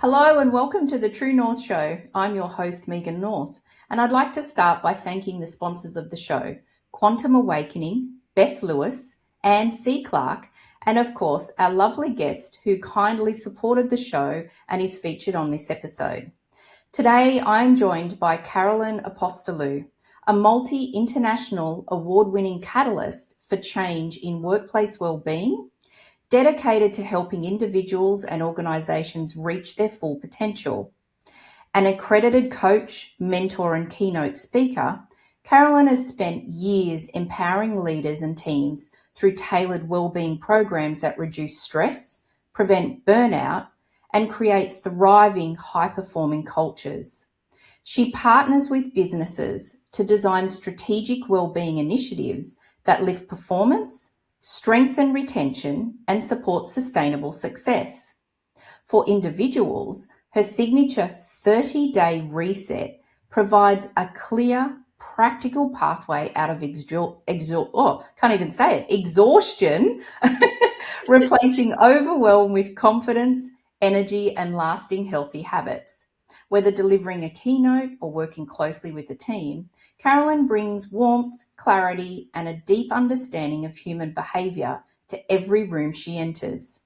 Hello and welcome to the True North Show. I'm your host, Megan North, and I'd like to start by thanking the sponsors of the show, Quantum Awakening, Beth Lewis, Anne C. Clark, and of course, our lovely guest who kindly supported the show and is featured on this episode. Today, I'm joined by Carolyn Apostolou, a multi-international award-winning catalyst for change in workplace wellbeing, dedicated to helping individuals and organisations reach their full potential. An accredited coach, mentor and keynote speaker, Carolyn has spent years empowering leaders and teams through tailored wellbeing programs that reduce stress, prevent burnout, and create thriving, high-performing cultures. She partners with businesses to design strategic wellbeing initiatives that lift performance, strengthen retention, and support sustainable success. For individuals, her signature 30-day reset provides a clear, practical pathway out of exhaustion, replacing overwhelm with confidence, energy, and lasting healthy habits. Whether delivering a keynote or working closely with a team, Carolyn brings warmth, clarity, and a deep understanding of human behaviour to every room she enters.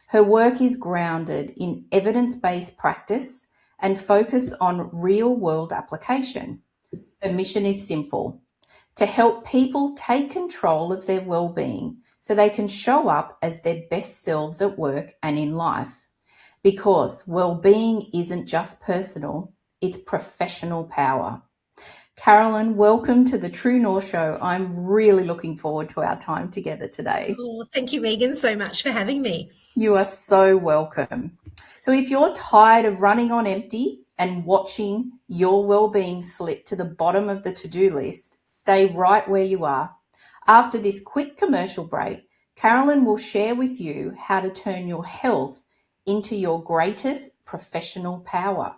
Her work is grounded in evidence-based practice and focus on real-world application. Her mission is simple: to help people take control of their well-being so they can show up as their best selves at work and in life. Because well-being isn't just personal, it's professional power. Carolyn, welcome to the True North Show. I'm really looking forward to our time together today. Oh, thank you, Megan, so much for having me. You are so welcome. So if you're tired of running on empty and watching your well-being slip to the bottom of the to-do list, stay right where you are. After this quick commercial break, Carolyn will share with you how to turn your health into your greatest professional power.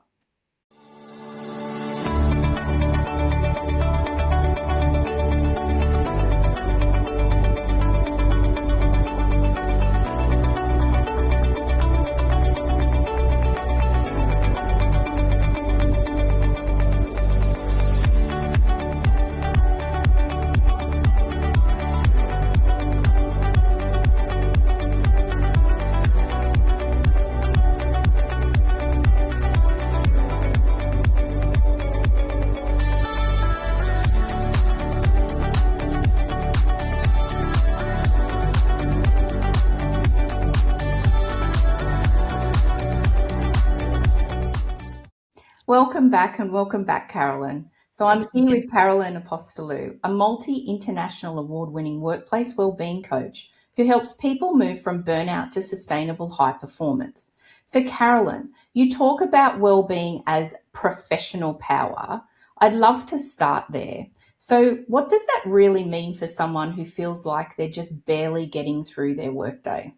Welcome back, Carolyn. So I'm here with Carolyn Apostolou, a multi-international award-winning workplace wellbeing coach who helps people move from burnout to sustainable high performance. So Carolyn, you talk about wellbeing as professional power. I'd love to start there. So what does that really mean for someone who feels like they're just barely getting through their workday?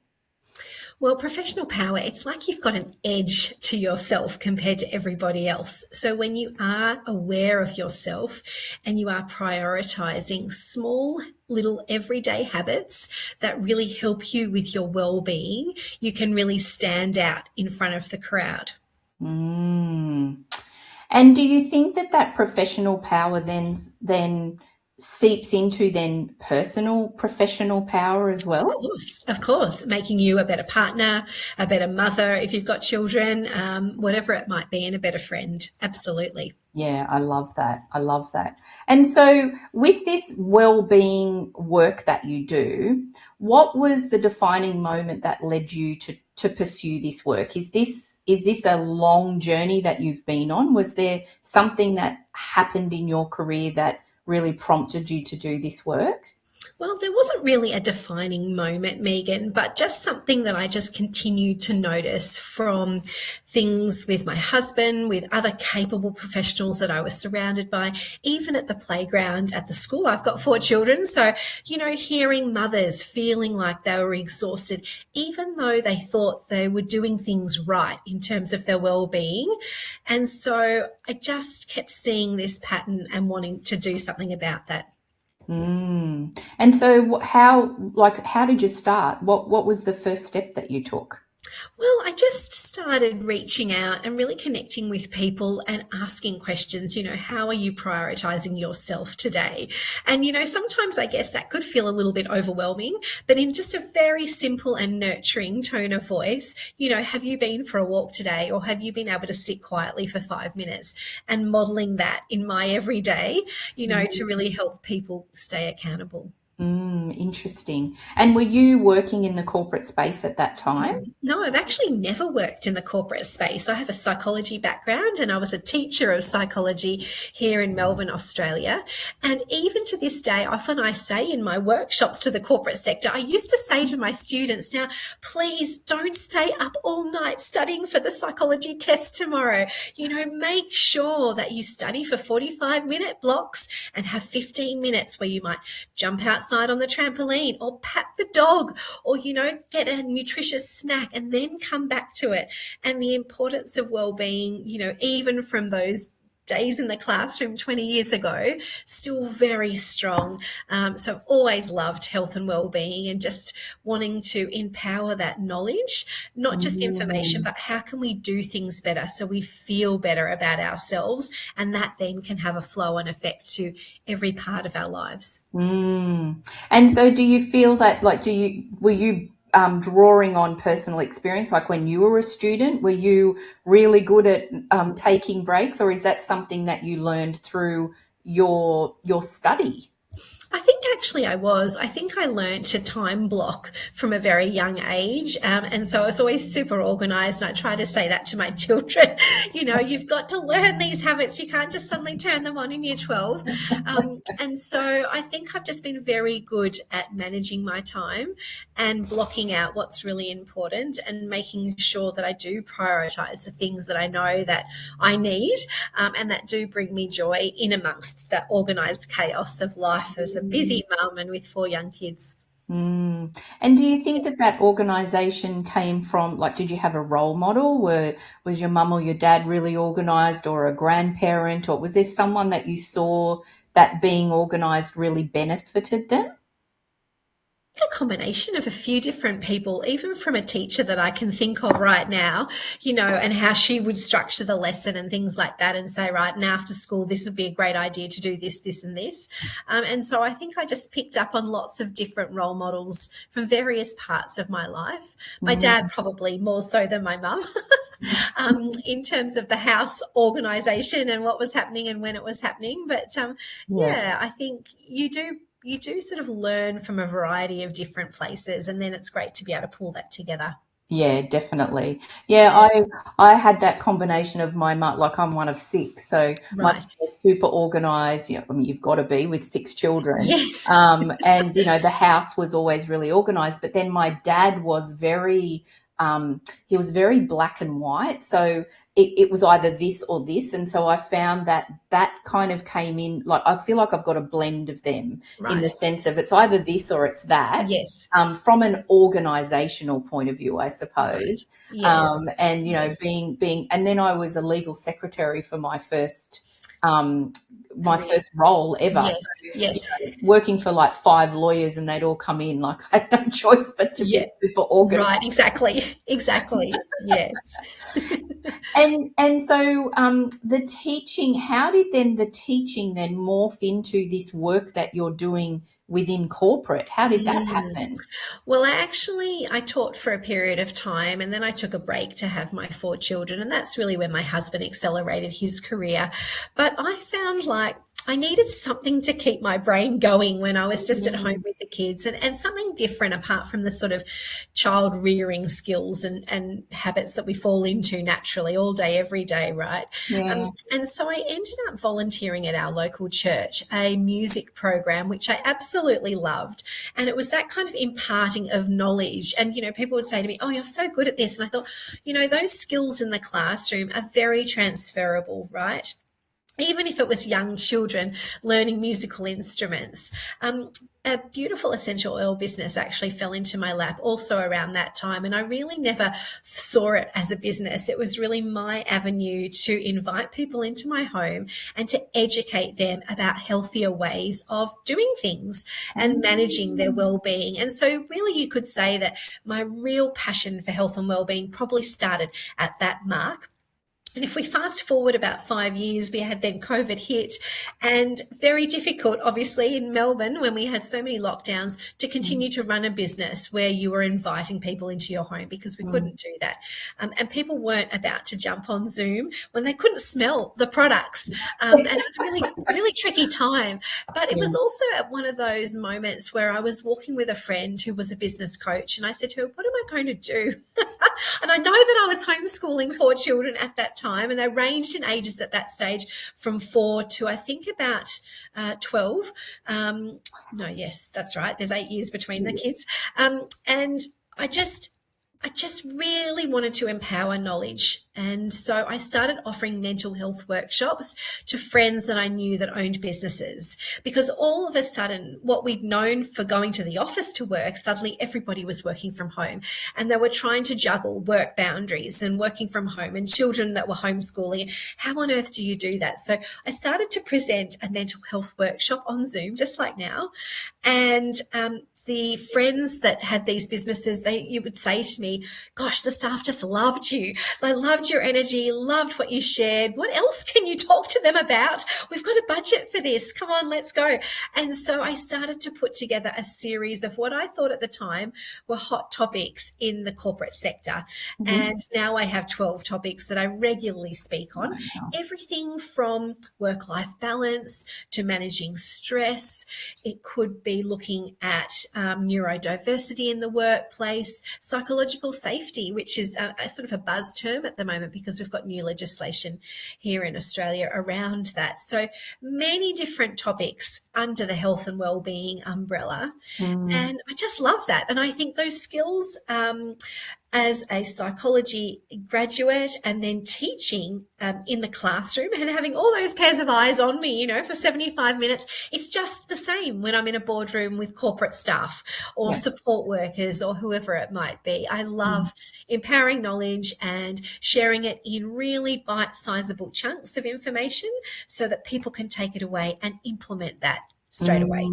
Well, professional power, it's like you've got an edge to yourself compared to everybody else. So when you are aware of yourself and you are prioritizing small, little everyday habits that really help you with your well-being, you can really stand out in front of the crowd. And do you think that professional power then seeps into then personal professional power as well? Of course, making you a better partner, a better mother if you've got children, whatever it might be, and a better friend. Absolutely. Yeah, I love that. And so with this well-being work that you do, what was the defining moment that led you to pursue this work? Is this a long journey that you've been on? Was there something that happened in your career that really prompted you to do this work? Well, there wasn't really a defining moment, Megan, but just something that I just continued to notice from things with my husband, with other capable professionals that I was surrounded by, even at the playground, at the school. I've got 4 children. So, hearing mothers feeling like they were exhausted, even though they thought they were doing things right in terms of their well-being. And so I just kept seeing this pattern and wanting to do something about that. And so how did you start? What was the first step that you took? Well, I just started reaching out and really connecting with people and asking questions, how are you prioritizing yourself today? And, sometimes I guess that could feel a little bit overwhelming, but in just a very simple and nurturing tone of voice, have you been for a walk today, or have you been able to sit quietly for 5 minutes? And modeling that in my everyday, to really help people stay accountable. Interesting. And were you working in the corporate space at that time? No, I've actually never worked in the corporate space. I have a psychology background and I was a teacher of psychology here in Melbourne, Australia. And even to this day, often I say in my workshops to the corporate sector, I used to say to my students, now, please don't stay up all night studying for the psychology test tomorrow. Make sure that you study for 45-minute blocks and have 15 minutes where you might jump outside on the trampoline or pat the dog or, get a nutritious snack and then come back to it. And the importance of well-being, even from those days in the classroom 20 years ago, still very strong. So I've always loved health and well-being and just wanting to empower that knowledge, not just information, but how can we do things better so we feel better about ourselves, and that then can have a flow and effect to every part of our lives. And so do you feel that, were you drawing on personal experience, like when you were a student? Were you really good at taking breaks, or is that something that you learned through your study? I think actually I was. I think I learned to time block from a very young age. And so I was always super organized. And I try to say that to my children, you've got to learn these habits. You can't just suddenly turn them on in year 12. And so I think I've just been very good at managing my time and blocking out what's really important and making sure that I do prioritize the things that I know that I need and that do bring me joy in amongst the organized chaos of life as a busy mum and with 4 young kids. And do you think that organisation came from, did you have a role model? Was your mum or your dad really organised, or a grandparent, or was there someone that you saw that being organised really benefited them? A combination of a few different people, even from a teacher that I can think of right now, and how she would structure the lesson and things like that and say, right, and after school, this would be a great idea to do this, this and this. And so I think I just picked up on lots of different role models from various parts of my life. My dad probably more so than my mum. In terms of the house organisation and what was happening and when it was happening. But I think you do sort of learn from a variety of different places, and then it's great to be able to pull that together. Yeah, definitely. Yeah, I had that combination of my mum, I'm one of 6, so my mum was super organised. You've got to be with 6 children. Yes. And, the house was always really organised. But then my dad was very black and white. So it was either this or this. And so I found that kind of came in, I feel like I've got a blend of them in the sense of it's either this or it's that. Yes. From an organisational point of view, I suppose. Yes. And, being, and then I was a legal secretary for my first first role ever. Yes. So, working for 5 lawyers, and they'd all come in. I had no choice but to be super organised. Right, exactly. Yes. And so the teaching, how did the teaching morph into this work that you're doing within corporate? How did that happen? Well, I taught for a period of time, and then I took a break to have my 4 children, and that's really when my husband accelerated his career. But I found I needed something to keep my brain going when I was just at home with the kids, and something different apart from the sort of child rearing skills and habits that we fall into naturally all day, every day, right? Yeah. And so I ended up volunteering at our local church, a music program, which I absolutely loved. And it was that kind of imparting of knowledge. And, people would say to me, oh, you're so good at this. And I thought, those skills in the classroom are very transferable, right? even if it was young children learning musical instruments. A beautiful essential oil business actually fell into my lap also around that time, and I really never saw it as a business. It was really my avenue to invite people into my home and to educate them about healthier ways of doing things and managing their well-being. And so really you could say that my real passion for health and well-being probably started at that mark. And if we fast forward about 5 years, we had then COVID hit, and very difficult, obviously, in Melbourne when we had so many lockdowns to continue to run a business where you were inviting people into your home, because we couldn't do that. And people weren't about to jump on Zoom when they couldn't smell the products. And it was a really, really tricky time. But it was also at one of those moments where I was walking with a friend who was a business coach, and I said to her, what am I going to do? And I know that I was homeschooling 4 children at that time, and they ranged in ages at that stage from 4 to I think about 12. No, yes, that's right. There's 8 years between the kids. And I just really wanted to empower knowledge. And so I started offering mental health workshops to friends that I knew that owned businesses, because all of a sudden what we'd known for going to the office to work, suddenly everybody was working from home, and they were trying to juggle work boundaries and working from home and children that were homeschooling. How on earth do you do that? So I started to present a mental health workshop on Zoom, just like now. And the friends that had these businesses, you would say to me, gosh, the staff just loved you. They loved your energy, loved what you shared. What else can you talk to them about? We've got a budget for this. Come on, let's go. And so I started to put together a series of what I thought at the time were hot topics in the corporate sector. And now I have 12 topics that I regularly speak on. Everything from work-life balance to managing stress. It could be looking at neurodiversity in the workplace, psychological safety, which is a sort of a buzz term at the moment because we've got new legislation here in Australia around that. So many different topics under the health and wellbeing umbrella. And I just love that. And I think those skills as a psychology graduate and then teaching in the classroom and having all those pairs of eyes on me, for 75 minutes, it's just the same when I'm in a boardroom with corporate staff or support workers or whoever it might be. I love empowering knowledge and sharing it in really bite-sizable chunks of information so that people can take it away and implement that straight away.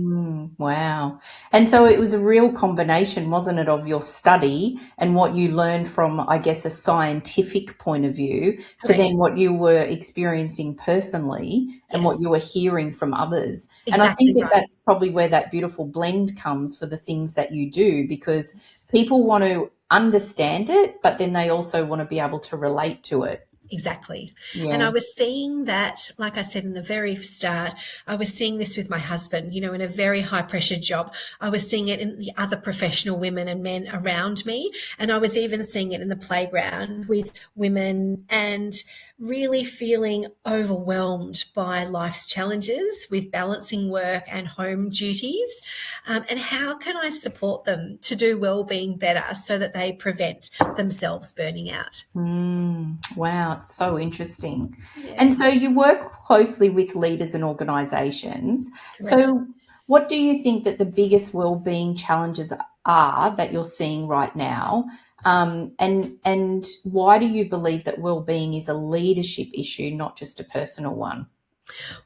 Wow. And so it was a real combination, wasn't it, of your study and what you learned from, I guess, a scientific point of view to then what you were experiencing personally and what you were hearing from others. And I think that that's probably where that beautiful blend comes for the things that you do, because people want to understand it, but then they also want to be able to relate to it. Exactly. And I was seeing that, like I said in the very start, I was seeing this with my husband, in a very high pressure job. I was seeing it in the other professional women and men around me. And I was even seeing it in the playground with women, and really feeling overwhelmed by life's challenges with balancing work and home duties. And how can I support them to do wellbeing better so that they prevent themselves burning out? Wow, it's so interesting. And so you work closely with leaders and organisations. So what do you think that the biggest wellbeing challenges are that you're seeing right now? And why do you believe that wellbeing is a leadership issue, not just a personal one?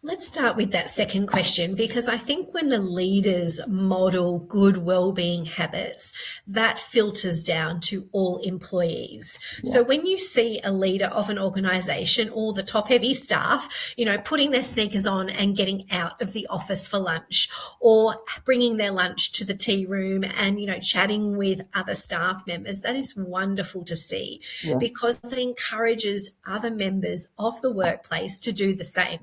Let's start with that second question, because I think when the leaders model good wellbeing habits, that filters down to all employees. So when you see a leader of an organisation or the top-heavy staff, putting their sneakers on and getting out of the office for lunch, or bringing their lunch to the tea room and, chatting with other staff members, that is wonderful to see because it encourages other members of the workplace to do the same.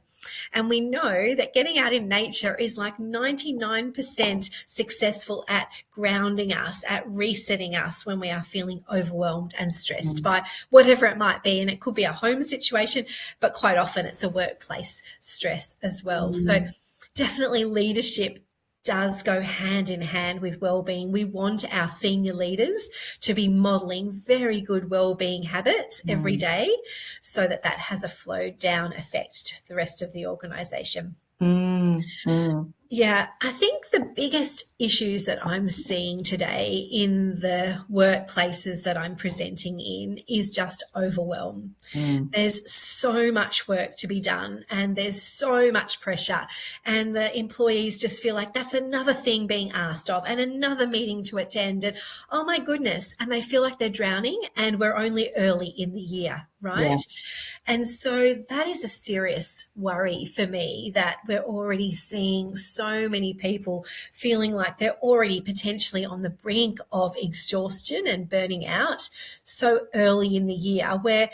And we know that getting out in nature is like 99% successful at grounding us, at resetting us when we are feeling overwhelmed and stressed by whatever it might be. And it could be a home situation, but quite often it's a workplace stress as well. So definitely leadership does go hand in hand with wellbeing. We want our senior leaders to be modeling very good wellbeing habits every day, so that has a flow down effect to the rest of the organisation. Yeah, I think the biggest issues that I'm seeing today in the workplaces that I'm presenting in is just overwhelm. There's so much work to be done and there's so much pressure, and the employees just feel like that's another thing being asked of and another meeting to attend, and oh my goodness, and they feel like they're drowning, and we're only early in the year, right? Yeah. And so that is a serious worry for me, that we're already seeing so many people feeling like they're already potentially on the brink of exhaustion and burning out so early in the year, where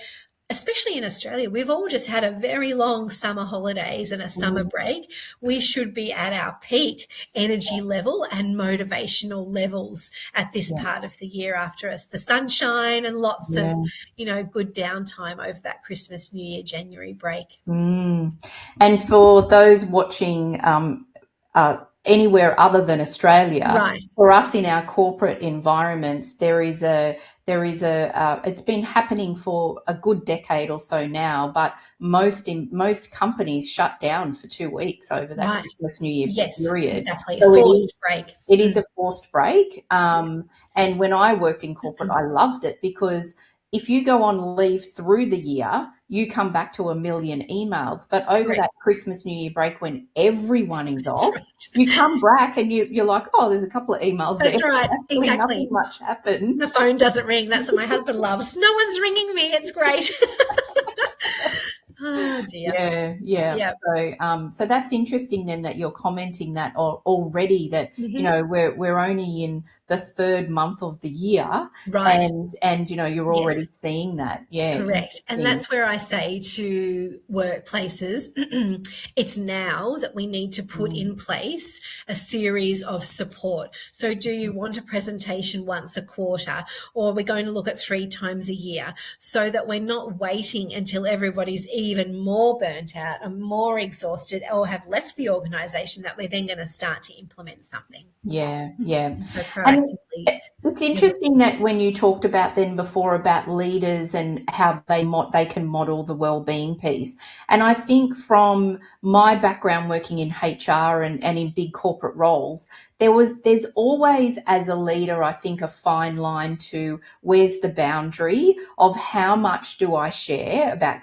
especially in Australia, we've all just had a very long summer holidays and a summer break. We should be at our peak energy level and motivational levels at this part of the year, after us the sunshine and lots of, good downtime over that Christmas, New Year, January break. And for those watching anywhere other than Australia, for us in our corporate environments, it's been happening for a good decade or so now, but most companies shut down for 2 weeks over that Christmas, New Year period. Exactly. So forced break. It is a forced break. And when I worked in corporate, I loved it, because if you go on leave through the year, you come back to a million emails. But over that Christmas, New Year break, when everyone is off, you come back and you're like, oh, there's a couple of emails there. That's right. Actually, exactly. Nothing much happened. The phone doesn't ring. That's what my husband loves. No one's ringing me. It's great. Oh dear. Yeah. So that's interesting then, that you're commenting that already, that we're only in the third month of the year, and you're already seeing that. Correct. And that's where I say to workplaces, it's now that we need to put in place a series of support. So do you want a presentation once a quarter, or we're going to look at 3 times a year, so that we're not waiting until everybody's even more burnt out and more exhausted or have left the organisation, that we're then going to start to implement something. Yeah. So proactively. And it's interesting that when you talked about then before about leaders and how they can model the wellbeing piece, and I think from my background working in HR and in big corporate roles, there's always, as a leader, I think, a fine line to where's the boundary of how much do I share about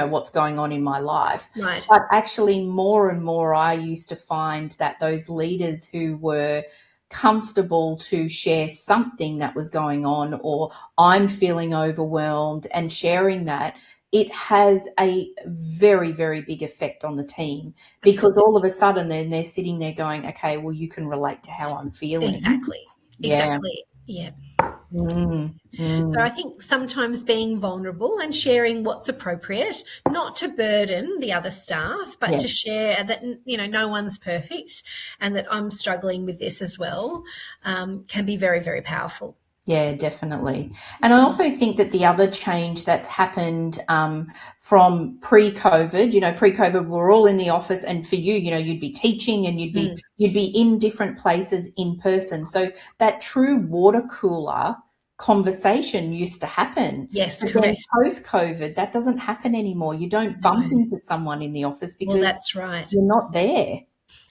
what's going on in my life. Right. But actually more and more I used to find that those leaders who were comfortable to share something that was going on, or I'm feeling overwhelmed, and sharing that, it has a very, very big effect on the team, because all of a sudden then they're sitting there going, okay, well, you can relate to how I'm feeling. Exactly. Yeah. So I think sometimes being vulnerable and sharing what's appropriate, not to burden the other staff, but to share that, no one's perfect and that I'm struggling with this as well, can be very, very powerful. Yeah, definitely. And I also think that the other change that's happened from pre-COVID, pre-COVID we're all in the office, and for you, you'd be teaching and you'd be in different places in person. So that true water cooler conversation used to happen. Yes, but correct. Then post-COVID, that doesn't happen anymore. You don't bump into someone in the office because that's right. You're not there.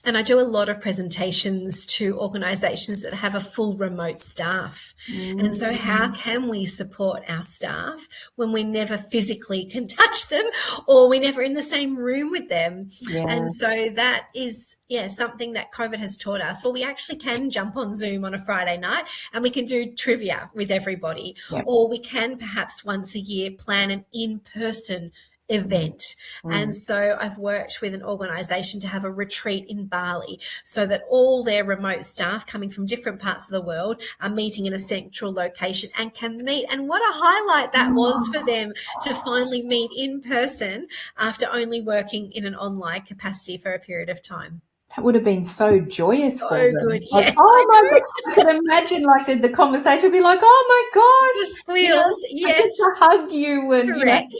And I do a lot of presentations to organisations that have a full remote staff. And so how can we support our staff when we never physically can touch them, or we're never in the same room with them? And so that is, something that COVID has taught us. Well, we actually can jump on Zoom on a Friday night and we can do trivia with everybody, or we can perhaps once a year plan an in-person event. And so I've worked with an organisation to have a retreat in Bali, so that all their remote staff coming from different parts of the world are meeting in a central location and can meet. And what a highlight that was for them to finally meet in person after only working in an online capacity for a period of time. That would have been so joyous for them. Good, like, yes. Oh my God. I could imagine the conversation would be like, oh my gosh. The squeals, yes. I get to hug you. And, correct.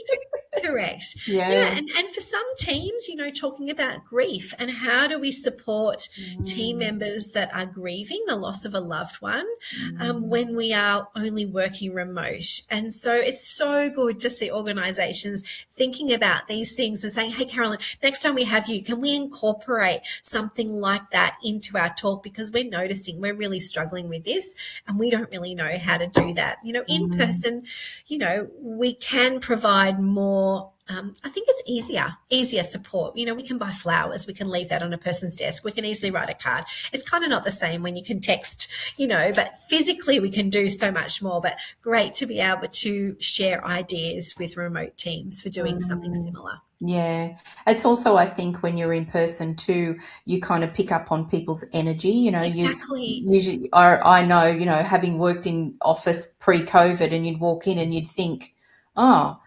Correct. Yeah. Yeah. And for some teams, talking about grief and how do we support team Mm, members that are grieving the loss of a loved one mm, when we are only working remote. And so it's so good to see organizations thinking about these things and saying, hey, Carolyn, next time we have you, can we incorporate something like that into our talk? Because we're noticing we're really struggling with this and we don't really know how to do that. In mm. person, we can provide more. I think it's easier support. We can buy flowers. We can leave that on a person's desk. We can easily write a card. It's kind of not the same when you can text, but physically we can do so much more. But great to be able to share ideas with remote teams for doing something Mm, similar. yeah. It's also, I think, when you're in person too, you kind of pick up on people's energy. You Exactly. usually, I know, having worked in office pre-COVID, and you'd walk in and you'd think, oh,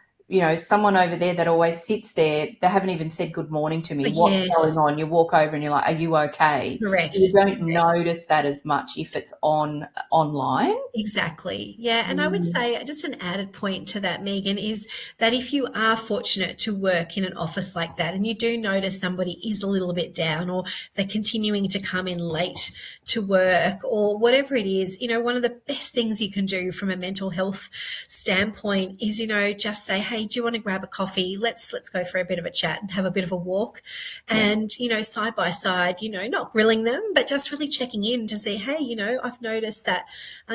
someone over there that always sits there, they haven't even said good morning to me. What's going Yes. on? You walk over and you're like, are you okay? Correct. You don't Correct. notice that as much if it's online. Exactly. Yeah. And I would Mm, say just an added point to that, Megan, is that if you are fortunate to work in an office like that and you do notice somebody is a little bit down or they're continuing to come in late to work or whatever it is, one of the best things you can do from a mental health standpoint is, just say, hey, do you want to grab a coffee? Let's go for a bit of a chat and have a bit of a walk. yeah, And, side by side, not grilling them, but just really checking in to say, hey, I've noticed that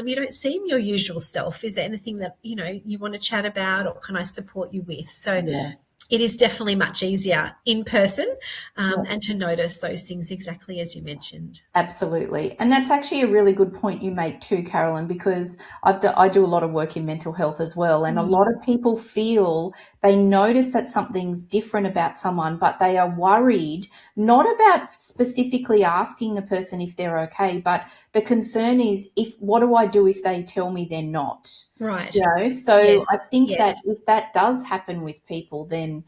you don't seem your usual self. Is there anything that, you want to chat about or can I support you with? So yeah. it is definitely much easier in person Yeah. and to notice those things exactly as you mentioned. Absolutely. And that's actually a really good point you make too, Carolyn, because I do a lot of work in mental health as well. And a lot Mm, of people feel they notice that something's different about someone, but they are worried, not about specifically asking the person if they're okay, but the concern is, what do I do if they tell me they're not? right. So I Yes. think that Yes. if that does happen with people, then,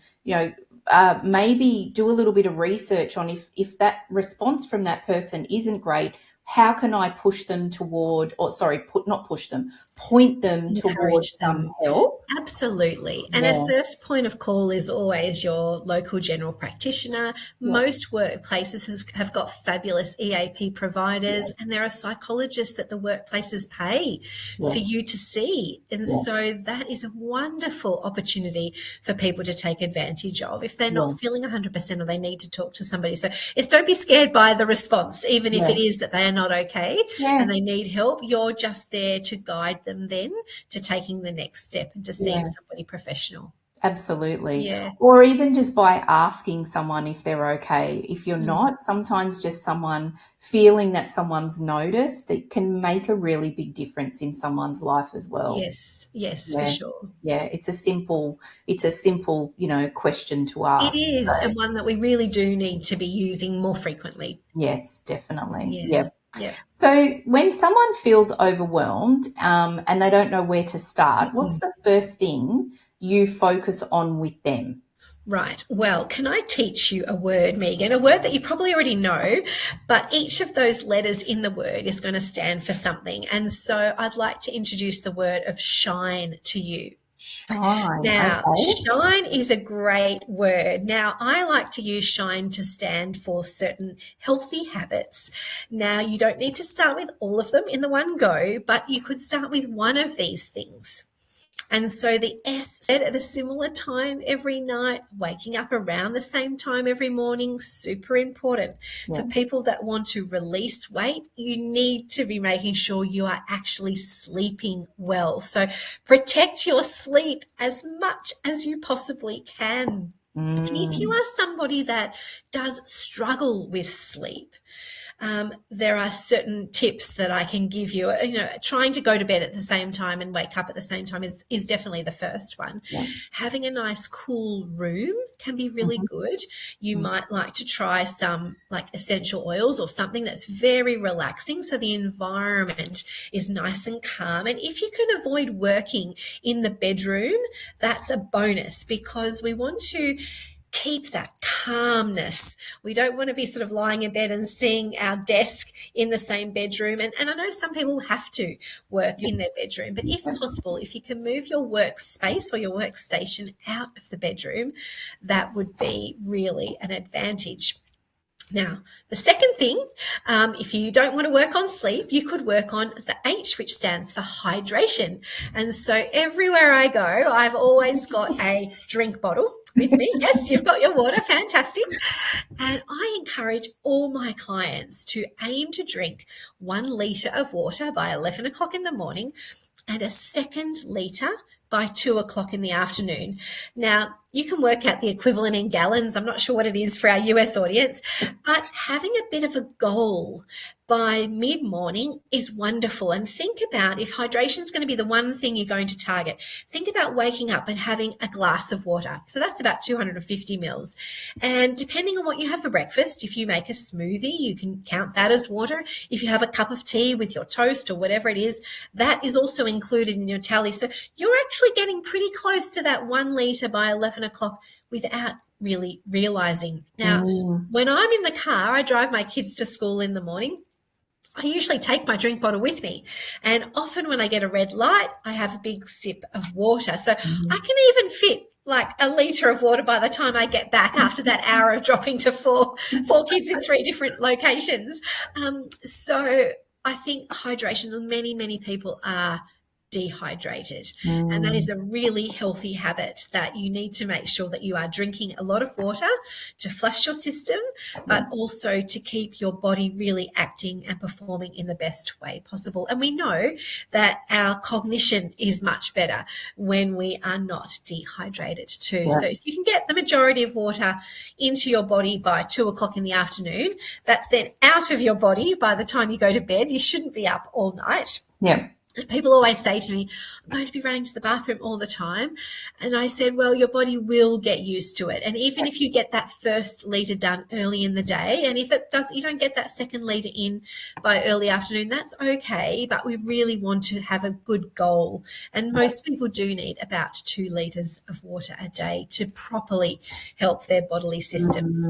maybe do a little bit of research on if that response from that person isn't great, how can I push them toward, or sorry, not push them, point them towards Encourage some them. help? Absolutely. And a Yeah, first point of call is always your local general practitioner. yeah, Most workplaces have got fabulous EAP yeah, providers, and there are psychologists that the workplaces pay yeah, for you to see. And yeah, so that is a wonderful opportunity for people to take advantage of if they're yeah, not feeling 100% or they need to talk to somebody. So don't be scared by the response, even if yeah, it is that they are not okay and yeah, they need help. You're just there to guide them then to taking the next step and to seeing yeah. somebody professional. Absolutely. Yeah. Or even just by asking someone if they're okay. If you're Mm. not, sometimes just someone feeling that someone's noticed, it can make a really big difference in someone's life as well. Yes, yes, for Yeah. sure. Yeah. It's a simple, question to It ask. is, So and one that we really do need to be using more frequently. yes, definitely. Yeah, Yeah. yeah. So when someone feels overwhelmed, and they don't know where to start, what's Mm. the first thing you focus on with them? Right. Well, can I teach you a word, Megan? A word that you probably already know, but each of those letters in the word is going to stand for something. And so I'd like to introduce the word of shine to you. Shine. Now, Okay. shine is a great word. Now, I like to use shine to stand for certain healthy habits. Now, you don't need to start with all of them in the one go, but you could start with one of these things. And so the S said at a similar time every night, waking up around the same time every morning, super important. For Yeah. people that want to release weight, you need to be making sure you are actually sleeping well. So protect your sleep as much as you possibly can. And if you Mm, are somebody that does struggle with sleep, there are certain tips that I can give you. Trying to go to bed at the same time and wake up at the same time is definitely the first one. yeah. Having a nice cool room can be really Mhm, good. You mm, might like to try some like essential oils or something that's very relaxing so the environment is nice and calm. And if you can avoid working in the bedroom, that's a bonus because we want to keep that calmness. We don't want to be sort of lying in bed and seeing our desk in the same bedroom. And I know some people have to work in their bedroom, but if possible, if you can move your workspace or your workstation out of the bedroom, that would be really an advantage. Now, the second thing, if you don't want to work on sleep, you could work on the H, which stands for hydration. And so everywhere I go, I've always got a drink bottle with me. Yes, you've got your water. Fantastic. And I encourage all my clients to aim to drink 1 litre of water by 11 o'clock in the morning and a second litre by 2 o'clock in the afternoon. Now, you can work out the equivalent in gallons. I'm not sure what it is for our US audience, but having a bit of a goal by mid-morning is wonderful. And think about if hydration is going to be the one thing you're going to target. Think about waking up and having a glass of water. So that's about 250 mils. And depending on what you have for breakfast, if you make a smoothie, you can count that as water. If you have a cup of tea with your toast or whatever it is, that is also included in your tally. So you're actually getting pretty close to that 1 litre by 11 o'clock without really realizing. Now, when I'm in the car, I drive my kids to school in the morning. I usually take my drink bottle with me, and often when I get a red light, I have a big sip of water. So I can even fit like a litre of water by the time I get back after that hour of dropping to four kids in 3 different locations. So I think hydration, many people are dehydrated, and that is a really healthy habit that you need to make sure that you are drinking a lot of water to flush your system, but also to keep your body really acting and performing in the best way possible. And we know that our cognition is much better when we are not dehydrated too. So if you can get the majority of water into your body by 2 o'clock in the afternoon, that's then out of your body by the time you go to bed. You shouldn't be up all night. People always say to me, I'm going to be running to the bathroom all the time. And I said, well, your body will get used to it. And even if you get that first litre done early in the day, and if it does, you don't get that second litre in by early afternoon, that's okay. But we really want to have a good goal. And most people do need about 2 litres of water a day to properly help their bodily systems.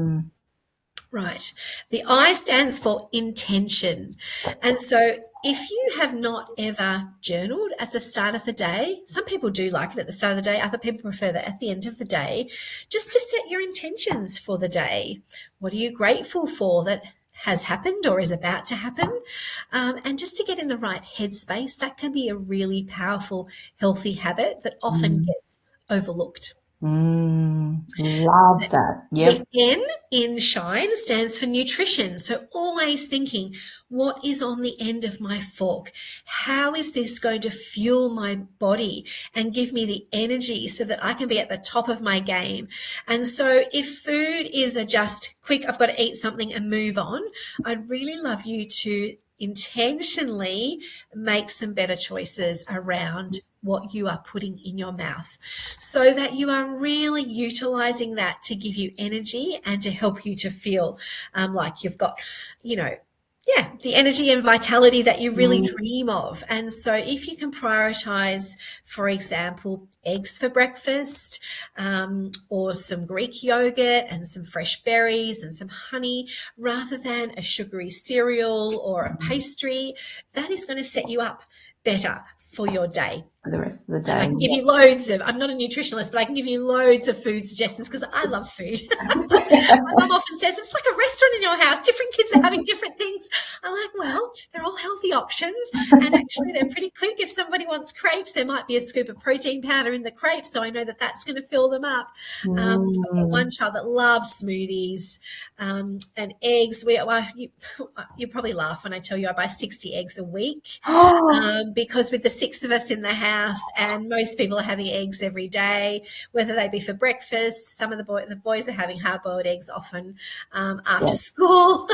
Right. The I stands for intention. And so if you have not ever journaled at the start of the day, some people do like it at the start of the day, other people prefer that at the end of the day, just to set your intentions for the day. What are you grateful for that has happened or is about to happen? And just to get in the right headspace, that can be a really powerful, healthy habit that often gets overlooked. Love that. The N in shine stands for nutrition. So always thinking, what is on the end of my fork? How is this going to fuel my body and give me the energy so that I can be at the top of my game? And so if food is a just quick, I've got to eat something and move on, I'd really love you to intentionally make some better choices around what you are putting in your mouth so that you are really utilizing that to give you energy and to help you to feel like you've got, the energy and vitality that you really dream of. And so if you can prioritize, for example, eggs for breakfast, or some Greek yogurt and some fresh berries and some honey, rather than a sugary cereal or a pastry, that is going to set you up better for your day. For the rest of the day. And I can give you loads of, I'm not a nutritionist, but I can give you loads of food suggestions because I love food. My mum often says, it's like a restaurant in your house. Different kids are having different things. I'm like, well, they're all healthy options. And actually, they're pretty quick. If somebody wants crepes, there might be a scoop of protein powder in the crepes. So I know that that's going to fill them up. I've got one child that loves smoothies and eggs. You probably laugh when I tell you I buy 60 eggs a week because with the 6 of us in the house, and most people are having eggs every day, whether they be for breakfast. Some of the boys are having hard-boiled eggs often after school.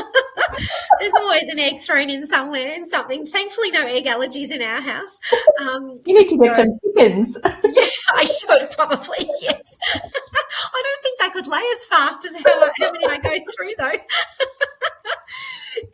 There's always an egg thrown in somewhere in something. Thankfully, no egg allergies in our house. You need to get some chickens. Yeah, I should probably, yes. I don't think they could lay as fast as how many I go through, though.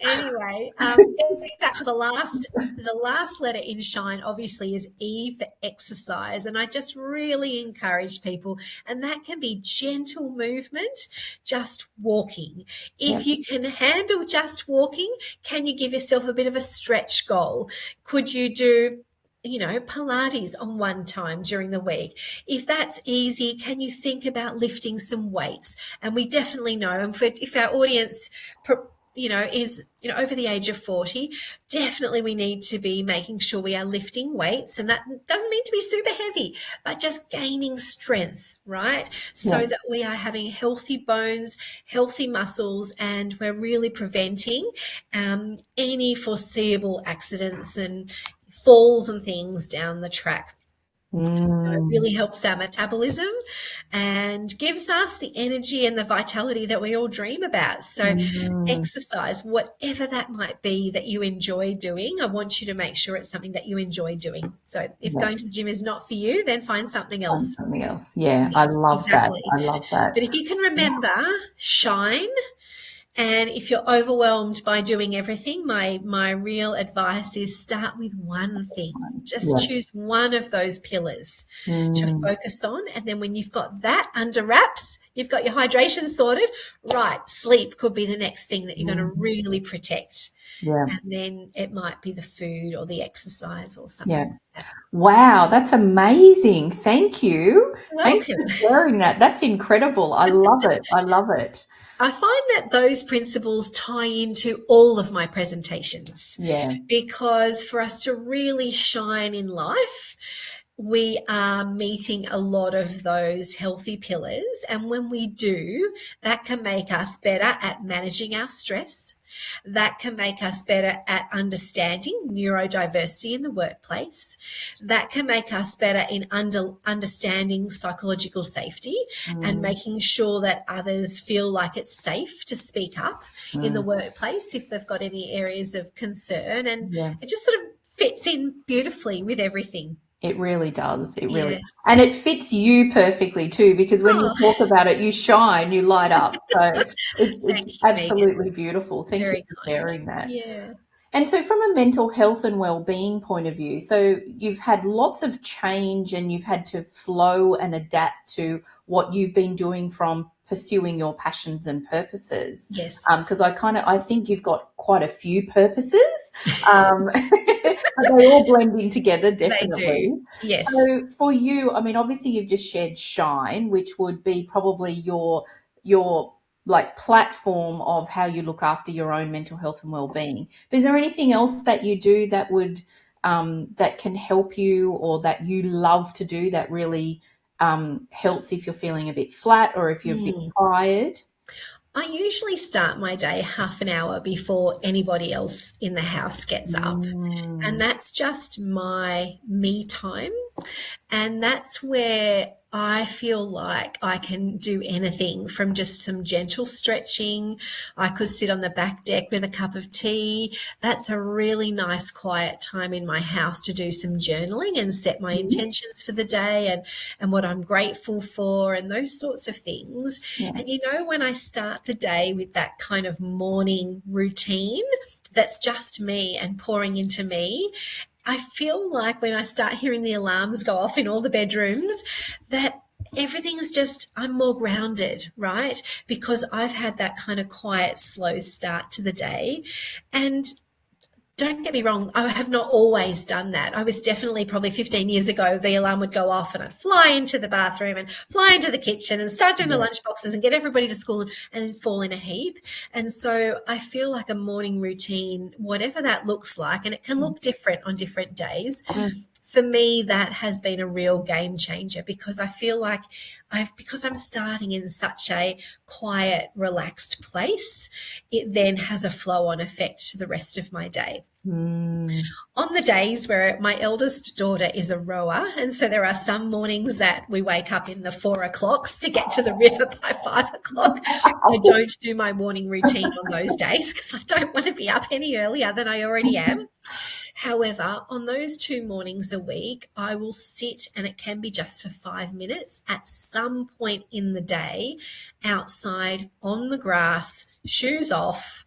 Anyway, getting back to the last letter in Shine obviously is E for exercise. And I just really encourage people, and that can be gentle movement, just walking. Yeah. If you can handle just walking, can you give yourself a bit of a stretch goal? Could you do Pilates on one time during the week? If that's easy, can you think about lifting some weights? And we definitely know, and if our audience, is over the age of 40, definitely we need to be making sure we are lifting weights. And that doesn't mean to be super heavy, but just gaining strength, right? So that we are having healthy bones, healthy muscles, and we're really preventing any foreseeable accidents and falls and things down the track. So it really helps our metabolism and gives us the energy and the vitality that we all dream about. So exercise, whatever that might be that you enjoy doing, I want you to make sure it's something that you enjoy doing. So if going to the gym is not for you, then find something else. Find something else. Yeah, Yes, I love exactly. that. I love that. But if you can remember, shine. And if you're overwhelmed by doing everything, my real advice is start with one thing. Just choose one of those pillars to focus on. And then when you've got that under wraps, you've got your hydration sorted, right, sleep could be the next thing that you're going to really protect. Yeah. And then it might be the food or the exercise or something like that. Wow, that's amazing. Thank you. Welcome. Thanks for sharing that. That's incredible. I love it. I love it. I find that those principles tie into all of my presentations. Yeah. Because for us to really shine in life, we are meeting a lot of those healthy pillars. And when we do, that can make us better at managing our stress. That can make us better at understanding neurodiversity in the workplace. That can make us better in understanding psychological safety and making sure that others feel like it's safe to speak up in the workplace if they've got any areas of concern. And it just sort of fits in beautifully with everything. It really does. It really, and it fits you perfectly too, because when you talk about it, you shine, you light up. So it's absolutely beautiful. Thank you for sharing that. Yeah. And so from a mental health and well-being point of view, so you've had lots of change and you've had to flow and adapt to what you've been doing from pursuing your passions and purposes. Yes. Because I think you've got quite a few purposes. But they all blend in together, definitely. They do. Yes. So for you, I mean, obviously you've just shared Shine, which would be probably your like platform of how you look after your own mental health and well-being. But is there anything else that you do that would that can help you, or that you love to do that really helps if you're feeling a bit flat or if you're a bit tired? I usually start my day half an hour before anybody else in the house gets up. And that's just my me time. And that's where I feel like I can do anything from just some gentle stretching. I could sit on the back deck with a cup of tea. That's a really nice quiet time in my house to do some journaling and set my intentions for the day and what I'm grateful for and those sorts of things. And when I start the day with that kind of morning routine that's just me and pouring into me, I feel like when I start hearing the alarms go off in all the bedrooms, that everything's just, I'm more grounded, right? Because I've had that kind of quiet, slow start to the day. And don't get me wrong, I have not always done that. I was definitely probably 15 years ago, the alarm would go off and I'd fly into the bathroom and fly into the kitchen and start doing the lunch boxes and get everybody to school and fall in a heap. And so I feel like a morning routine, whatever that looks like, and it can look different on different days. For me, that has been a real game changer, because I feel like because I'm starting in such a quiet, relaxed place, it then has a flow-on effect to the rest of my day. On the days where my eldest daughter is a rower, and so there are some mornings that we wake up in the 4 o'clocks to get to the river by 5 o'clock. I don't do my morning routine on those days because I don't want to be up any earlier than I already am. However, on those 2 mornings a week, I will sit, and it can be just for 5 minutes at some point in the day, outside on the grass, shoes off,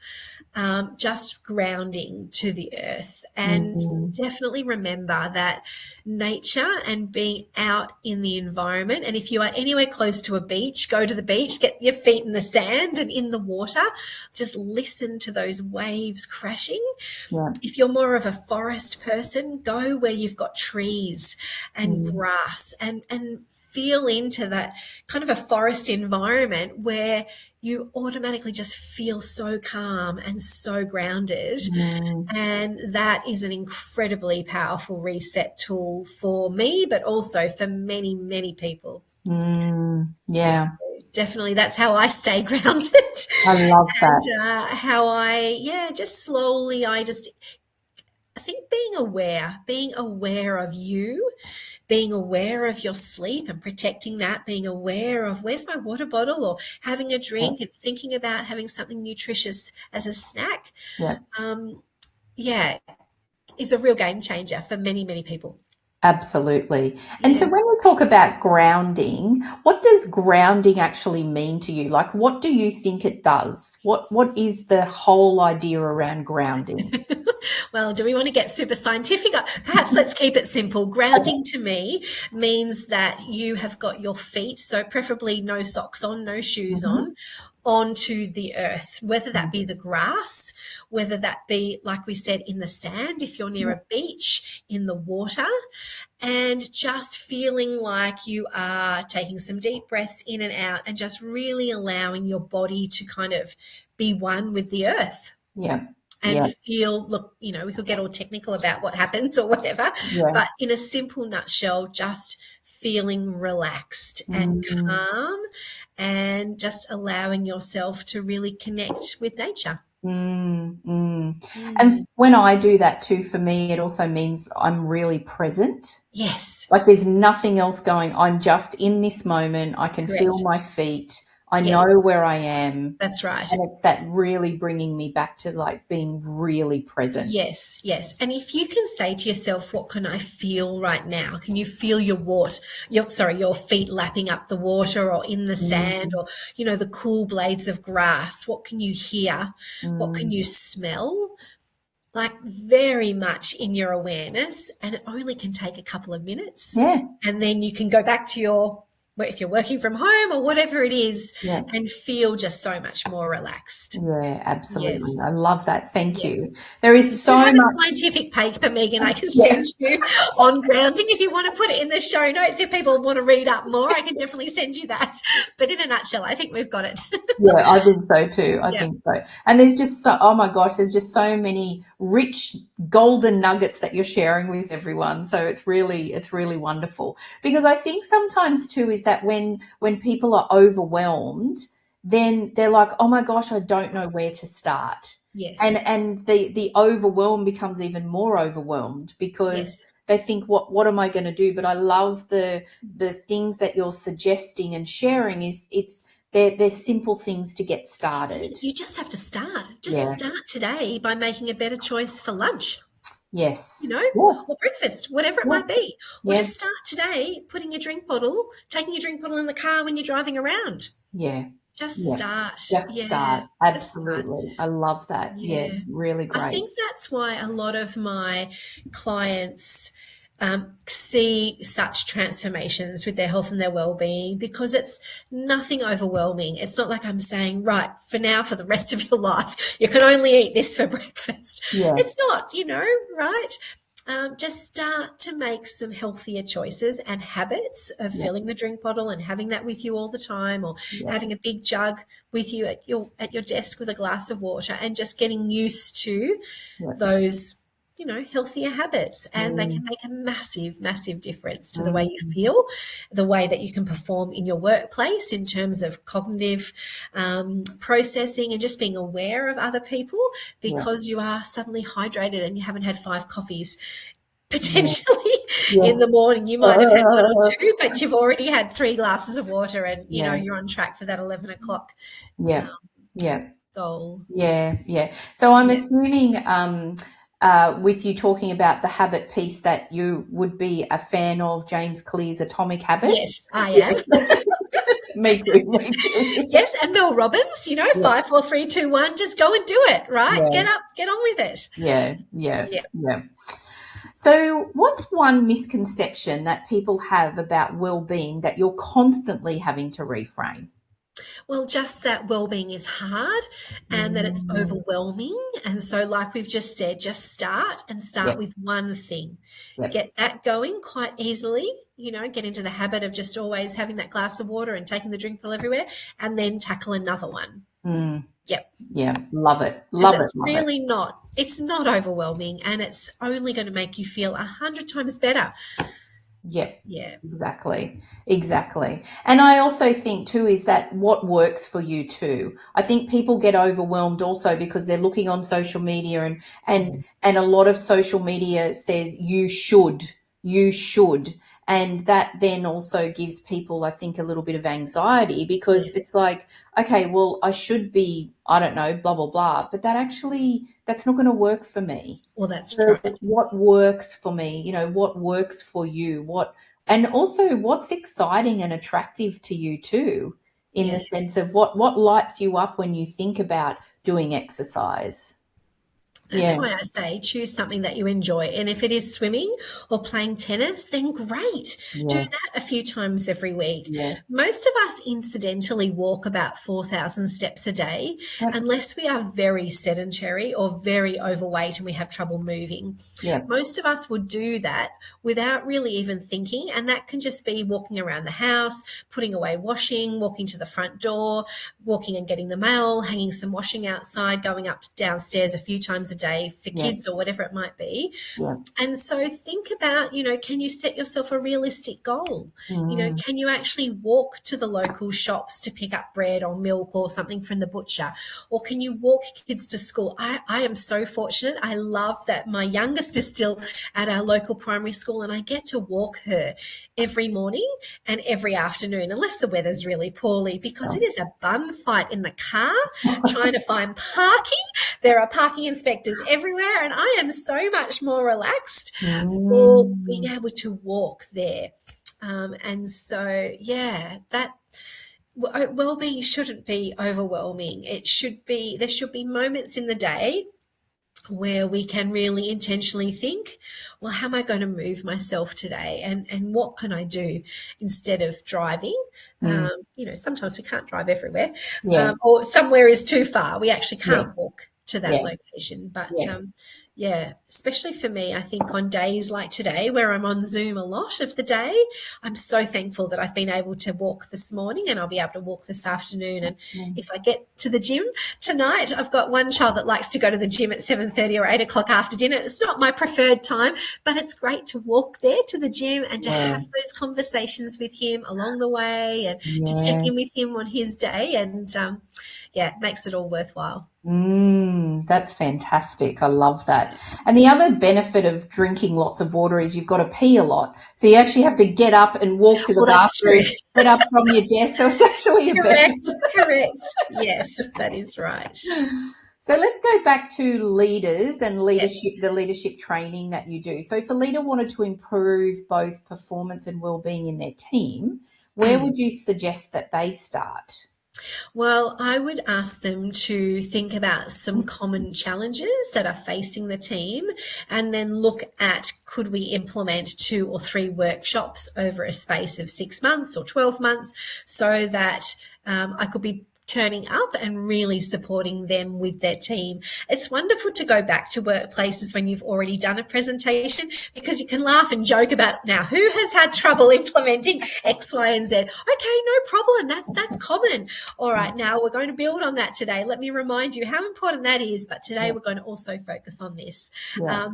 just grounding to the earth. And definitely remember that nature and being out in the environment, and if you are anywhere close to a beach, go to the beach, get your feet in the sand and in the water, just listen to those waves crashing. Yeah. If you're more of a forest person, go where you've got trees and grass and feel into that kind of a forest environment where you automatically just feel so calm and so grounded. And that is an incredibly powerful reset tool for me, but also for many, many people. Yeah. So definitely that's how I stay grounded. I love that. And how I, just slowly, I think being aware of you, being aware of your sleep and protecting that, being aware of where's my water bottle, or having a drink and thinking about having something nutritious as a snack, is a real game changer for many, many people. Absolutely. And so when we talk about grounding, what does grounding actually mean to you? Like, what do you think it does? What is the whole idea around grounding? Well, do we want to get super scientific? Perhaps let's keep it simple. Grounding to me means that you have got your feet, so preferably no socks on, no shoes on, onto the earth, whether that be the grass, whether that be, like we said, in the sand, if you're near a beach, in the water, and just feeling like you are taking some deep breaths in and out and just really allowing your body to kind of be one with the earth. And feel, look, we could get all technical about what happens or whatever, but in a simple nutshell, just feeling relaxed and calm and just allowing yourself to really connect with nature. And when I do that too, for me, it also means I'm really present. Yes. Like there's nothing else going. I'm just in this moment. I can feel my feet. I know where I am. That's right. And it's that really bringing me back to like being really present. Yes. And if you can say to yourself, what can I feel right now? Can you feel your feet lapping up the water or in the sand or, the cool blades of grass? What can you hear? What can you smell? Like very much in your awareness, and it only can take a couple of minutes. And then you can go back to if you're working from home or whatever it is, and feel just so much more relaxed. Yeah, absolutely. I love that. Thank you. There is so much scientific paper, Megan, I can send you on grounding if you want to put it in the show notes. If people want to read up more, I can definitely send you that. But in a nutshell, I think we've got it. Yeah, I think so too. I think so. And there's just oh my gosh, there's just so many rich golden nuggets that you're sharing with everyone. So it's really wonderful, because I think sometimes too is that when people are overwhelmed, then they're like, oh my gosh, I don't know where to start. Yes. And the overwhelm becomes even more overwhelmed because they think, what am I going to do? But I love the things that you're suggesting and sharing they're simple things to get started. You just have to start. Start today by making a better choice for lunch. Yes. Or breakfast, whatever it might be. Or just start today taking your drink bottle in the car when you're driving around. Just start. Start. Absolutely. I love that. Really great. I think that's why a lot of my clients see such transformations with their health and their well-being, because it's nothing overwhelming. It's not like I'm saying, right, for the rest of your life, you can only eat this for breakfast. It's not, right? Just start to make some healthier choices and habits of filling the drink bottle and having that with you all the time, or having a big jug with you at your desk with a glass of water, and just getting used to those healthier habits, and they can make a massive, massive difference to the way you feel, the way that you can perform in your workplace in terms of cognitive processing, and just being aware of other people, because you are suddenly hydrated and you haven't had 5 coffees potentially in the morning. You might have had 1 or 2, but you've already had 3 glasses of water, and you're on track for that 11 o'clock goal. So I'm assuming with you talking about the habit piece that you would be a fan of James Clear's Atomic Habits. Yes, I am. Me too, me too. Yes, and Mel Robbins, 5, 4, 3, 2, 1, just go and do it, right? Yeah. Get up, get on with it. Yeah. So what's one misconception that people have about well-being that you're constantly having to reframe? Well, just that well-being is hard and that it's overwhelming. And so, like we've just said, just start Yep. with one thing. Yep. Get that going quite easily, get into the habit of just always having that glass of water and taking the drink pill everywhere, and then tackle another one. Yep. Yeah, love it. Love it. Really not. It's not overwhelming, and it's only going to make you feel 100 times better. Yep. Yeah. Exactly. And I also think too is that what works for you too. I think people get overwhelmed also because they're looking on social media and a lot of social media says you should. And that then also gives people, I think, a little bit of anxiety because it's like, okay, well, I should be, I don't know, blah, blah, blah. But that's not going to work for me. Well, that's right. What works for me, what works for you, and also what's exciting and attractive to you too, in the sense of what lights you up when you think about doing exercise. That's why I say choose something that you enjoy. And if it is swimming or playing tennis, then great. Do that a few times every week. Most of us incidentally walk about 4,000 steps a day, unless we are very sedentary or very overweight and we have trouble moving. Most of us would do that without really even thinking. And that can just be walking around the house, putting away washing, walking to the front door, walking and getting the mail, hanging some washing outside, going up downstairs a few times a day for kids or whatever it might be. And so think about, can you set yourself a realistic goal? Can you actually walk to the local shops to pick up bread or milk or something from the butcher? Or can you walk kids to school? I am so fortunate. I love that my youngest is still at our local primary school and I get to walk her every morning and every afternoon, unless the weather's really poorly, because it is a bum fight in the car trying to find parking. There are parking inspectors everywhere, and I am so much more relaxed for being able to walk there. And so, that well-being shouldn't be overwhelming. There should be moments in the day where we can really intentionally think, well, how am I going to move myself today? And what can I do instead of driving? Sometimes we can't drive everywhere, or somewhere is too far. We actually can't walk to that location. But especially for me, I think on days like today where I'm on Zoom a lot of the day, I'm so thankful that I've been able to walk this morning and I'll be able to walk this afternoon. And if I get to the gym tonight, I've got one child that likes to go to the gym at 7:30 or 8 o'clock after dinner. It's not my preferred time, but it's great to walk there to the gym and to have those conversations with him along the way and to check in with him on his day. And it makes it all worthwhile. That's fantastic. I love that. And the other benefit of drinking lots of water is you've got to pee a lot. So you actually have to get up and walk to the bathroom, get up from your desk. So it's actually correct. Yes, that is right. So let's go back to leaders and leadership, the leadership training that you do. So if a leader wanted to improve both performance and well-being in their team, where would you suggest that they start? Well, I would ask them to think about some common challenges that are facing the team and then look at, could we implement 2 or 3 workshops over a space of 6 months or 12 months so that I could be turning up and really supporting them with their team. It's wonderful to go back to workplaces when you've already done a presentation because you can laugh and joke about, now who has had trouble implementing X, Y, and Z? Okay, no problem. That's common. All right, now we're going to build on that today. Let me remind you how important that is, but today we're going to also focus on this. I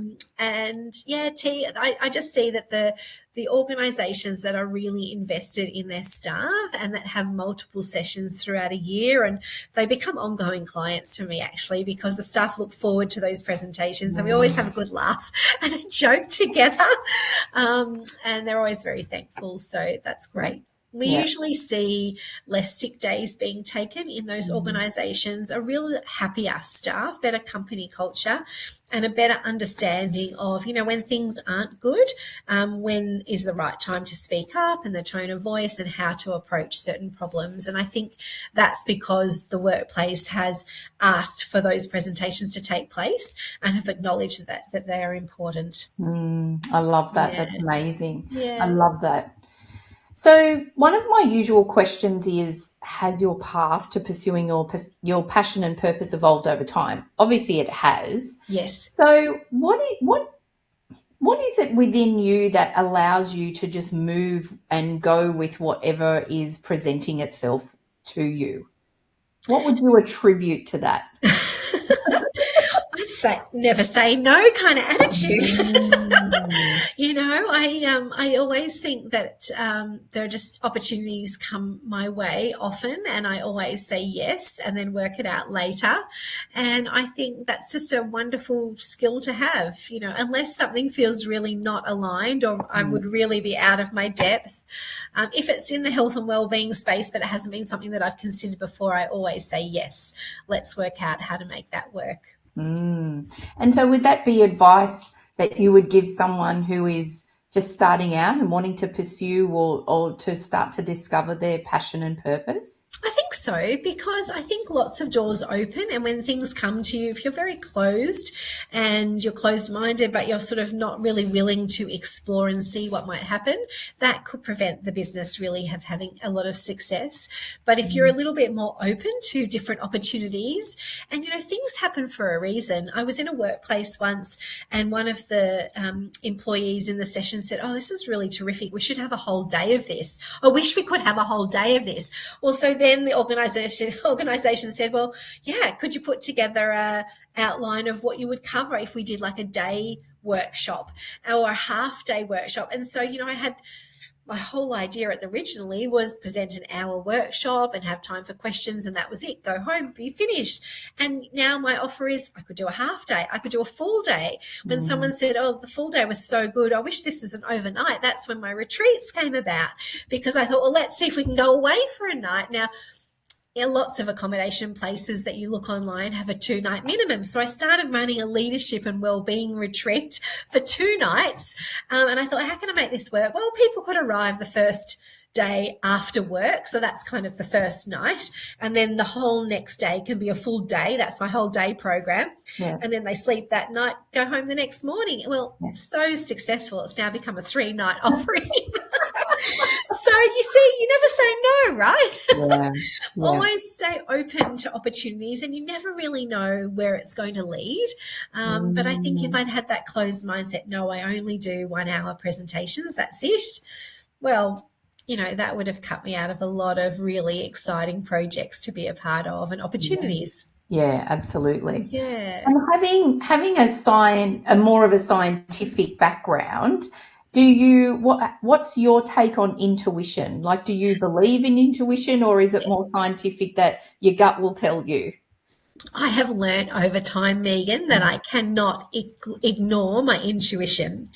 just see that the organisations that are really invested in their staff and that have multiple sessions throughout a year, and they become ongoing clients for me actually because the staff look forward to those presentations and we always have a good laugh and a joke together, and they're always very thankful. So that's great. We usually see less sick days being taken in those organisations, a real happier staff, better company culture, and a better understanding of, when things aren't good, when is the right time to speak up and the tone of voice and how to approach certain problems. And I think that's because the workplace has asked for those presentations to take place and have acknowledged that they are important. I love that. Yeah. That's amazing. Yeah. I love that. So one of my usual questions is, has your path to pursuing your passion and purpose evolved over time? Obviously it has. Yes. So what is it within you that allows you to just move and go with whatever is presenting itself to you? What would you attribute to that? Never say no kind of attitude. I always think that there are just opportunities come my way often, and I always say yes and then work it out later. And I think that's just a wonderful skill to have, unless something feels really not aligned or I would really be out of my depth. If it's in the health and wellbeing space, but it hasn't been something that I've considered before, I always say yes. Let's work out how to make that work. And so would that be advice that you would give someone who is just starting out and wanting to pursue or to start to discover their passion and purpose? I think so, because I think lots of doors open, and when things come to you, if you're very closed and you're closed-minded, but you're sort of not really willing to explore and see what might happen, that could prevent the business really having a lot of success. But if you're a little bit more open to different opportunities, and things happen for a reason. I was in a workplace once, and one of the employees in the session said, "Oh, this is really terrific. We should have a whole day of this. I wish we could have a whole day of this." Well, so then the organization said, "Well, yeah, could you put together a outline of what you would cover if we did like a day workshop or a half day workshop?" And so, I had my whole idea originally was present an hour workshop and have time for questions, and that was it. Go home, be finished. And now my offer is I could do a half day. I could do a full day. When someone said, "Oh, the full day was so good, I wish this is an overnight," that's when my retreats came about, because I thought, well, let's see if we can go away for a night. Now, lots of accommodation places that you look online have a 2-night minimum. So I started running a leadership and wellbeing retreat for 2 nights. And I thought, how can I make this work? Well, people could arrive the first day after work. So that's kind of the first night. And then the whole next day can be a full day. That's my whole day program. Yeah. And then they sleep that night, go home the next morning. Well, so successful. It's now become a 3-night offering. So you see, you never say no, right? Yeah. Always stay open to opportunities, and you never really know where it's going to lead. But I think if I'd had that closed mindset, no, I only do 1-hour presentations, that's it. Well, that would have cut me out of a lot of really exciting projects to be a part of and opportunities. Yeah, absolutely. Yeah. And having a more of a scientific background, what's your take on intuition? Like, do you believe in intuition, or is it more scientific that your gut will tell you? I have learned over time, Megan, that I cannot ignore my intuition.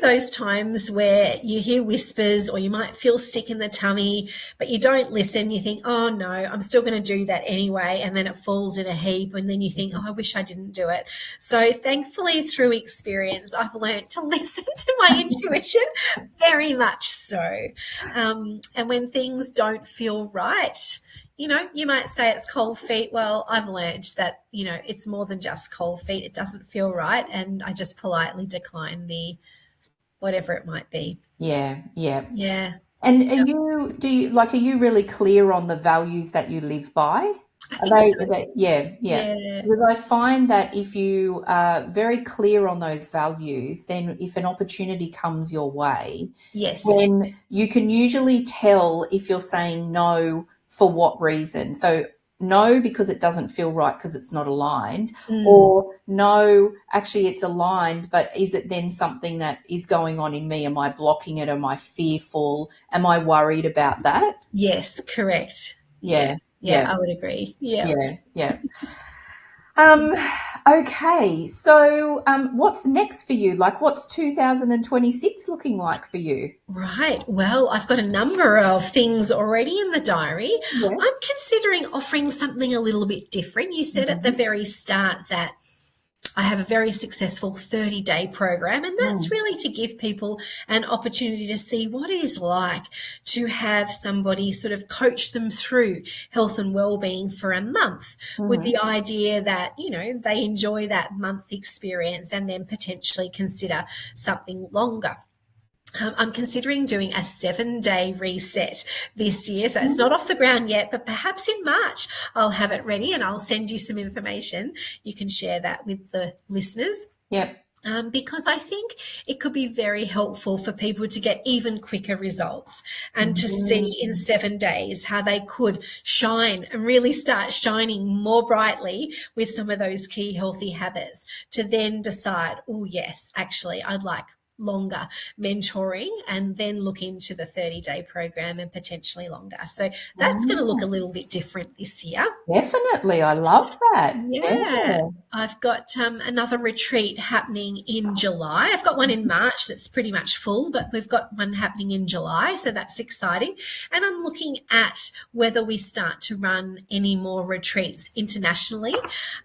Those times where you hear whispers or you might feel sick in the tummy, but you don't listen. You think, oh, no, I'm still going to do that anyway. And then it falls in a heap. And then you think, oh, I wish I didn't do it. So thankfully, through experience, I've learned to listen to my intuition, very much so. And when things don't feel right, you might say it's cold feet. Well, I've learned that, it's more than just cold feet. It doesn't feel right. And I just politely decline the whatever it might be. Yeah. And Yep. are you really clear on the values that you live by? I think so. Yeah. Because I find that if you are very clear on those values, then if an opportunity comes your way, Yes. then you can usually tell if you're saying no for what reason. So no, because it doesn't feel right because it's not aligned, or no, actually it's aligned, but is it then something that is going on in me? Am I blocking it? Am I fearful? Am I worried about that? Yes, correct. Yeah. I would agree. Yeah. Okay, so what's next for you? Like, what's 2026 looking like for you? Right. Well, I've got a number of things already in the diary. Yes. I'm considering offering something a little bit different. You said at the very start that I have a very successful 30-day program, and that's really to give people an opportunity to see what it is like to have somebody sort of coach them through health and well-being for a month, with the idea that, they enjoy that month experience and then potentially consider something longer. I'm considering doing a 7-day reset this year. So it's not off the ground yet, but perhaps in March I'll have it ready and I'll send you some information. You can share that with the listeners. Yep. Because I think it could be very helpful for people to get even quicker results and to see in 7 days how they could shine and really start shining more brightly with some of those key healthy habits, to then decide, oh, yes, actually, I'd like longer mentoring, and then look into the 30-day program and potentially longer. So that's going to look a little bit different this year. Definitely. I love that. Yeah. I've got another retreat happening in July. I've got one in March that's pretty much full, but we've got one happening in July, so that's exciting. And I'm looking at whether we start to run any more retreats internationally.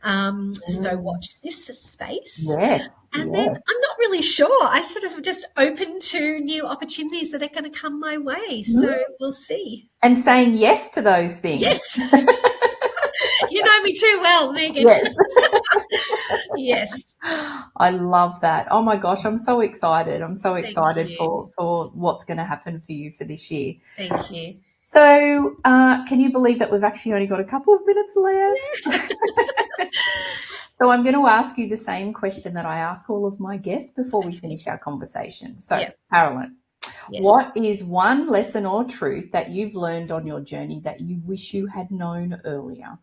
So watch this space. Yes. And then I'm not really sure. I sort of just open to new opportunities that are going to come my way. So we'll see. And saying yes to those things. Yes. You know me too well, Megan. Yes. Yes. I love that. Oh my gosh, I'm so excited. I'm so excited you. for what's going to happen for you for this year. Thank you. So can you believe that we've actually only got a couple of minutes left? So I'm going to ask you the same question that I ask all of my guests before we finish our conversation. So, Carolyn, what is one lesson or truth that you've learned on your journey that you wish you had known earlier?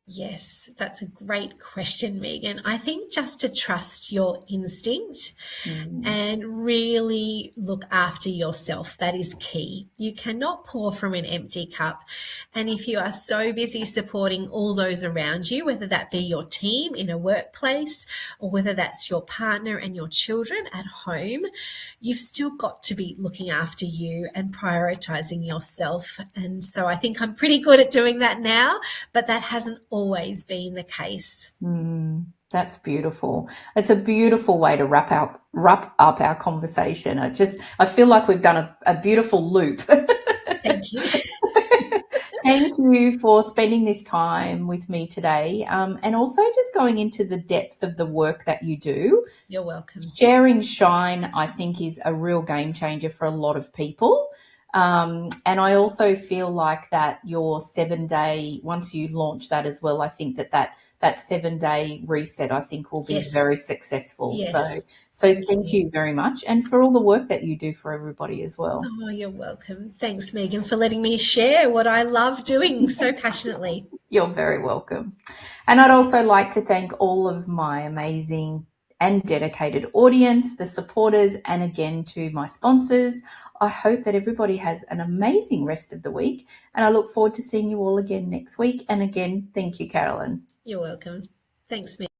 Yes, that's a great question, Megan. I think just to trust your instinct and really look after yourself. That is key. You cannot pour from an empty cup. And if you are so busy supporting all those around you, whether that be your team in a workplace or whether that's your partner and your children at home, you've still got to be looking after you and prioritizing yourself. And so I think I'm pretty good at doing that now, but that hasn't always been the case. That's beautiful. It's a beautiful way to wrap up our conversation. I feel like we've done a beautiful loop. Thank you. Thank you for spending this time with me today, and also just going into the depth of the work that you do. You're welcome. Sharing Shine, I think, is a real game changer for a lot of people. And I also feel like that your 7-day, once you launch that as well, I think that 7-day reset, I think, will be very successful. Yes. So thank you very much, and for all the work that you do for everybody as well. Oh, you're welcome. Thanks, Megan, for letting me share what I love doing so passionately. You're very welcome. And I'd also like to thank all of my amazing and dedicated audience, the supporters, and again to my sponsors. I hope that everybody has an amazing rest of the week, and I look forward to seeing you all again next week. And again, thank you, Carolyn. You're welcome. Thanks, Megan.